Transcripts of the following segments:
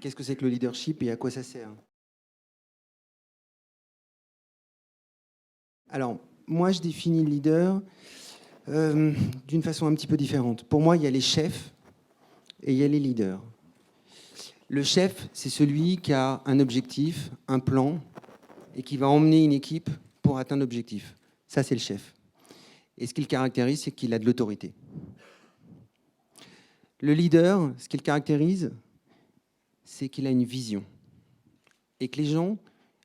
qu'est-ce que c'est que le leadership et à quoi ça sert? Alors, moi, je définis le leader d'une façon un petit peu différente. Pour moi, il y a les chefs et il y a les leaders. Le chef, c'est celui qui a un objectif, un plan, et qui va emmener une équipe pour atteindre l'objectif. Ça, c'est le chef. Et ce qui le caractérise, c'est qu'il a de l'autorité. Le leader, ce qui le caractérise, c'est qu'il a une vision et que les gens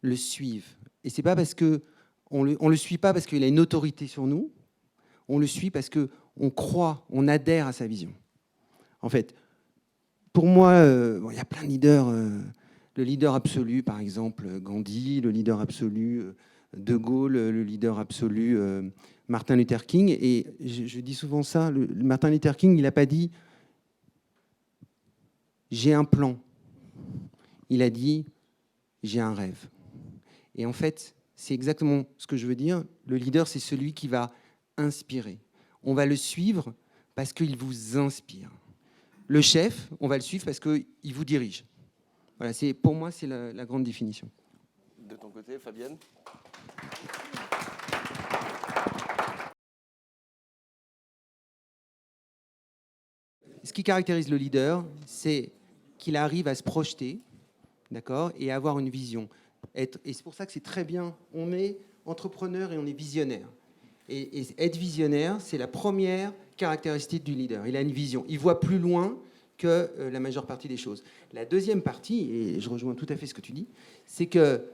le suivent. Et c'est pas parce que on le suit pas parce qu'il a une autorité sur nous, on le suit parce que on croit, on adhère à sa vision. En fait, pour moi, il y a plein de leaders. Le leader absolu, par exemple, Gandhi, le leader absolu, De Gaulle, le leader absolu, Martin Luther King. Et je dis souvent ça, Martin Luther King, il n'a pas dit « j'ai un plan ». Il a dit « j'ai un rêve ». Et en fait, c'est exactement ce que je veux dire. Le leader, c'est celui qui va inspirer. On va le suivre parce qu'il vous inspire. Le chef, on va le suivre parce qu'il vous dirige. Voilà, pour moi, c'est la grande définition. De ton côté, Fabienne? Ce qui caractérise le leader, c'est qu'il arrive à se projeter, d'accord, et à avoir une vision. Et c'est pour ça que c'est très bien. On est entrepreneur et on est visionnaire. Et être visionnaire, c'est la première caractéristique du leader. Il a une vision. Il voit plus loin que la majeure partie des choses. La deuxième partie, et je rejoins tout à fait ce que tu dis, c'est que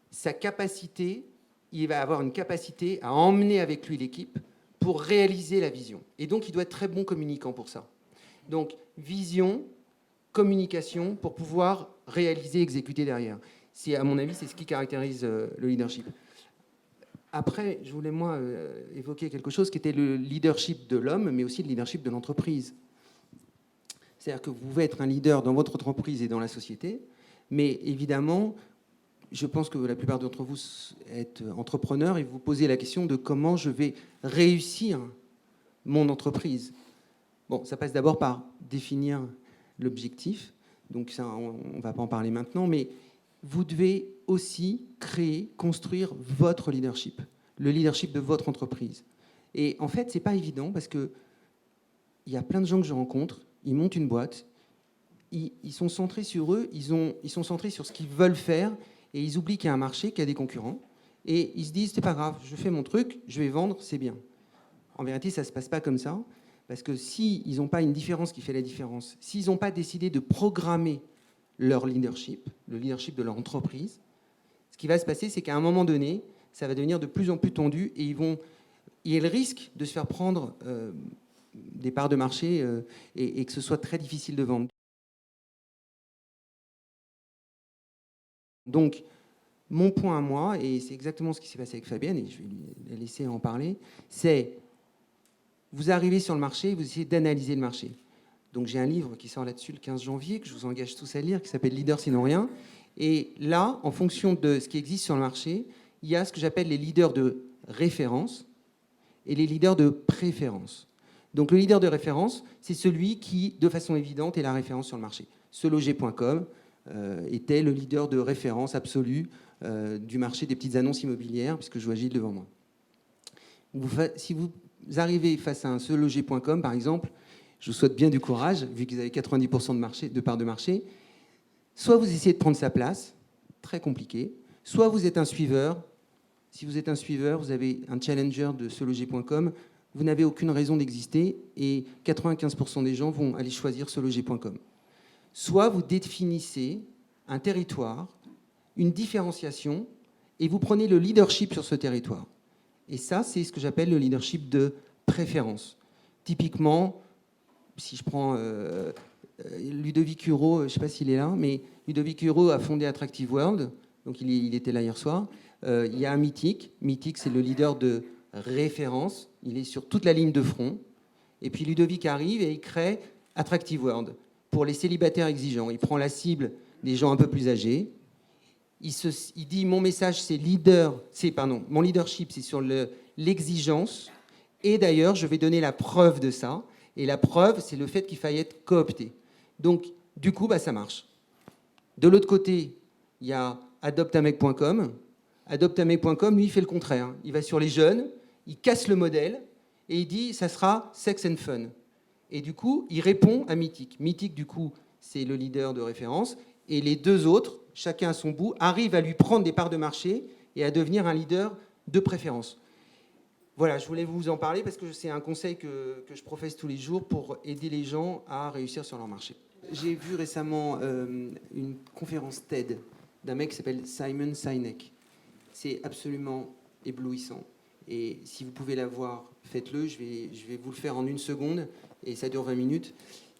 sa capacité, il va avoir une capacité à emmener avec lui l'équipe pour réaliser la vision. Et donc, il doit être très bon communicant pour ça. Donc, vision, communication, pour pouvoir réaliser, exécuter derrière. À mon avis, c'est ce qui caractérise le leadership. Après, je voulais, moi, évoquer quelque chose qui était le leadership de l'homme, mais aussi le leadership de l'entreprise. C'est-à-dire que vous pouvez être un leader dans votre entreprise et dans la société, mais évidemment, je pense que la plupart d'entre vous êtes entrepreneurs et vous posez la question de comment je vais réussir mon entreprise. Bon, ça passe d'abord par définir l'objectif, donc ça, on ne va pas en parler maintenant, mais vous devez aussi créer, construire votre leadership, le leadership de votre entreprise. Et en fait, ce n'est pas évident parce qu'il y a plein de gens que je rencontre, ils montent une boîte, ils sont centrés sur eux, ils sont centrés sur ce qu'ils veulent faire et ils oublient qu'il y a un marché, qu'il y a des concurrents et ils se disent, c'est pas grave, je fais mon truc, je vais vendre, c'est bien. En vérité, ça ne se passe pas comme ça parce que s'ils n'ont pas une différence qui fait la différence, s'ils n'ont pas décidé de programmer leur leadership, le leadership de leur entreprise, ce qui va se passer, c'est qu'à un moment donné, ça va devenir de plus en plus tendu et il y a le risque de se faire prendre des parts de marché et que ce soit très difficile de vendre. Donc, mon point à moi, et c'est exactement ce qui s'est passé avec Fabienne, et je vais la laisser en parler, c'est vous arrivez sur le marché, vous essayez d'analyser le marché. Donc j'ai un livre qui sort là-dessus le 15 janvier, que je vous engage tous à lire, qui s'appelle « Leader sinon rien ». Et là, en fonction de ce qui existe sur le marché, il y a ce que j'appelle les leaders de référence et les leaders de préférence. Donc le leader de référence, c'est celui qui, de façon évidente, est la référence sur le marché. Seloger.com était le leader de référence absolu du marché des petites annonces immobilières, puisque je vois Gilles devant moi. Si vous arrivez face à un seloger.com, par exemple, je vous souhaite bien du courage, vu qu'ils avaient 90% de part de marché. Soit vous essayez de prendre sa place, très compliqué, soit vous êtes un suiveur. Si vous êtes un suiveur, vous avez un challenger de seloger.com, vous n'avez aucune raison d'exister et 95% des gens vont aller choisir seloger.com. Soit vous définissez un territoire, une différenciation, et vous prenez le leadership sur ce territoire. Et ça, c'est ce que j'appelle le leadership de préférence. Typiquement, si je prends Ludovic Huro, je ne sais pas s'il est là, mais Ludovic Huro a fondé Attractive World, donc il était là hier soir. Il y a un Mythique. Mythique, c'est le leader de référence. Il est sur toute la ligne de front. Et puis Ludovic arrive et il crée Attractive World pour les célibataires exigeants. Il prend la cible des gens un peu plus âgés. Il dit, mon message, mon leadership, c'est sur l'exigence. Et d'ailleurs, je vais donner la preuve de ça. Et la preuve, c'est le fait qu'il faille être coopté. Donc, du coup, ça marche. De l'autre côté, il y a adoptamec.com. Adoptamec.com, lui, il fait le contraire. Il va sur les jeunes, il casse le modèle et il dit ça sera sex and fun. Et du coup, il répond à Mythic. Mythic, du coup, c'est le leader de référence. Et les deux autres, chacun à son bout, arrivent à lui prendre des parts de marché et à devenir un leader de préférence. Voilà, je voulais vous en parler parce que c'est un conseil que je professe tous les jours pour aider les gens à réussir sur leur marché. J'ai vu récemment une conférence TED d'un mec qui s'appelle Simon Sinek. C'est absolument éblouissant. Et si vous pouvez la voir, faites-le. Je vais vous le faire en 1 seconde et ça dure 20 minutes.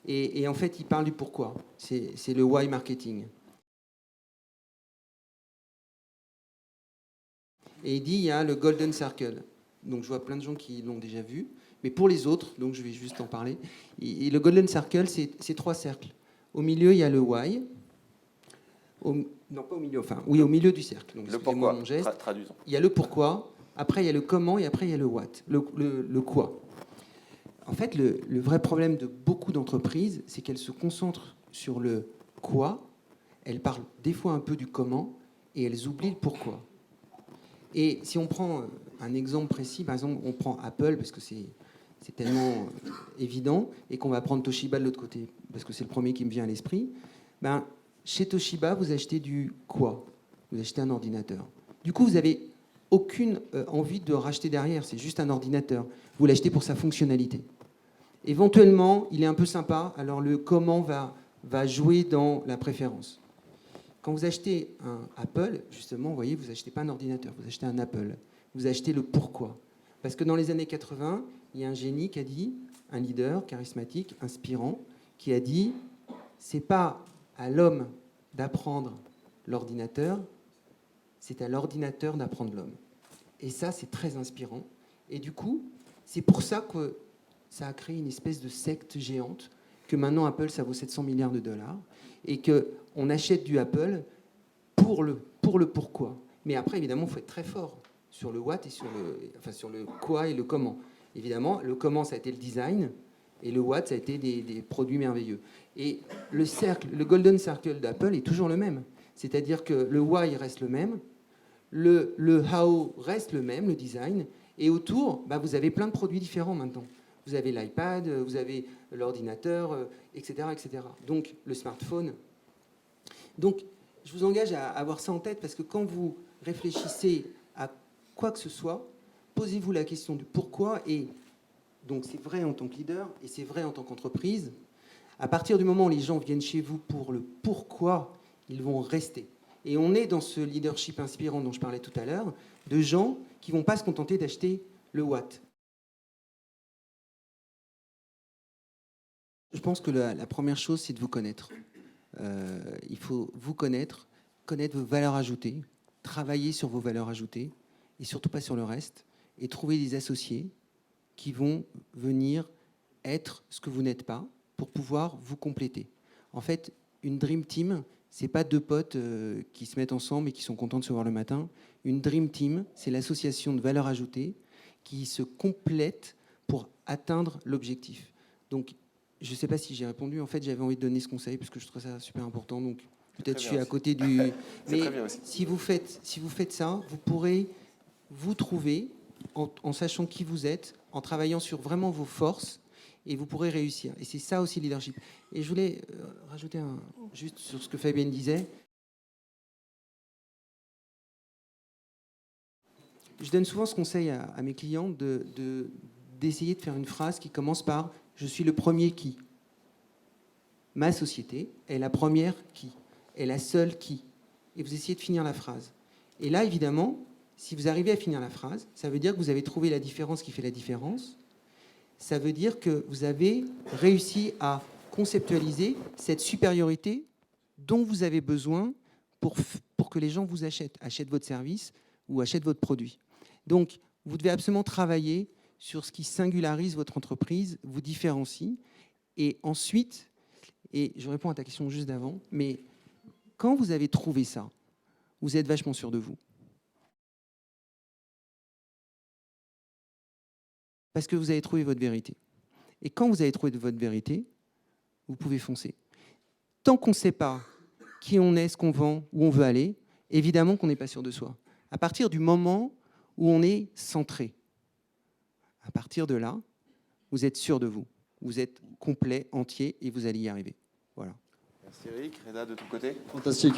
Et en fait, il parle du pourquoi. C'est le why marketing. Et il dit il y a le golden circle. Donc je vois plein de gens qui l'ont déjà vu. Mais pour les autres, donc je vais juste en parler. Et le golden circle, c'est 3 cercles. Au milieu, il y a le why. Non, pas au milieu, enfin, oui, au milieu du cercle. Donc, le pourquoi, mon geste. traduisons. Il y a le pourquoi, après il y a le comment et après il y a le what, le quoi. En fait, le vrai problème de beaucoup d'entreprises, c'est qu'elles se concentrent sur le quoi, elles parlent des fois un peu du comment et elles oublient le pourquoi. Et si on prend un exemple précis, par exemple, on prend Apple parce que c'est tellement évident et qu'on va prendre Toshiba de l'autre côté parce que c'est le premier qui me vient à l'esprit. Ben, chez Toshiba, vous achetez du quoi? Vous achetez un ordinateur. Du coup, vous n'avez aucune envie de racheter derrière. C'est juste un ordinateur. Vous l'achetez pour sa fonctionnalité. Éventuellement, il est un peu sympa. Alors, le comment va jouer dans la préférence. Quand vous achetez un Apple, justement, vous voyez, vous n'achetez pas un ordinateur, vous achetez un Apple. Vous achetez le pourquoi. Parce que dans les années 80, il y a un génie qui a dit, un leader charismatique, inspirant, qui a dit, c'est pas à l'homme d'apprendre l'ordinateur, c'est à l'ordinateur d'apprendre l'homme. Et ça, c'est très inspirant. Et du coup, c'est pour ça que ça a créé une espèce de secte géante, que maintenant Apple, ça vaut 700 milliards de dollars, et qu'on achète du Apple pour le pourquoi. Mais après, évidemment, il faut être très fort sur le what et sur le quoi et le comment. Évidemment, le comment, ça a été le design, et le what, ça a été des produits merveilleux. Et le golden circle d'Apple est toujours le même. C'est-à-dire que le why reste le même, le how reste le même, le design, et autour, bah, vous avez plein de produits différents maintenant. Vous avez l'iPad, vous avez l'ordinateur, etc., etc. Donc, le smartphone. Donc, je vous engage à avoir ça en tête parce que quand vous réfléchissez à quoi que ce soit, posez-vous la question du pourquoi. Et donc, c'est vrai en tant que leader et c'est vrai en tant qu'entreprise. À partir du moment où les gens viennent chez vous pour le pourquoi, ils vont rester. Et on est dans ce leadership inspirant dont je parlais tout à l'heure, de gens qui ne vont pas se contenter d'acheter le what. Je pense que la première chose, c'est de vous connaître. Il faut vous connaître vos valeurs ajoutées, travailler sur vos valeurs ajoutées, et surtout pas sur le reste, et trouver des associés qui vont venir être ce que vous n'êtes pas pour pouvoir vous compléter. En fait, une Dream Team, c'est pas 2 potes qui se mettent ensemble et qui sont contents de se voir le matin. Une Dream Team, c'est l'association de valeurs ajoutées qui se complètent pour atteindre l'objectif. Donc, je ne sais pas si j'ai répondu. En fait, j'avais envie de donner ce conseil parce que je trouve ça super important. Donc, peut-être je suis à côté du... Mais si vous faites ça, vous pourrez vous trouver en sachant qui vous êtes, en travaillant sur vraiment vos forces, et vous pourrez réussir. Et c'est ça aussi le leadership. Et je voulais rajouter juste sur ce que Fabienne disait. Je donne souvent ce conseil à mes clients d'essayer de faire une phrase qui commence par « Je suis le premier qui ». Ma société est la première qui, est la seule qui. Et vous essayez de finir la phrase. Et là, évidemment, si vous arrivez à finir la phrase, ça veut dire que vous avez trouvé la différence qui fait la différence. Ça veut dire que vous avez réussi à conceptualiser cette supériorité dont vous avez besoin pour que les gens vous achètent votre service ou achètent votre produit. Donc, vous devez absolument travailler sur ce qui singularise votre entreprise, vous différencie. Et ensuite, et je réponds à ta question juste d'avant, mais quand vous avez trouvé ça, vous êtes vachement sûr de vous. Parce que vous avez trouvé votre vérité. Et quand vous avez trouvé votre vérité, vous pouvez foncer. Tant qu'on ne sait pas qui on est, ce qu'on vend, où on veut aller, évidemment qu'on n'est pas sûr de soi. À partir du moment où on est centré, à partir de là, vous êtes sûr de vous. Vous êtes complet, entier, et vous allez y arriver. Voilà. Merci Eric. Reda, de ton côté? Fantastique.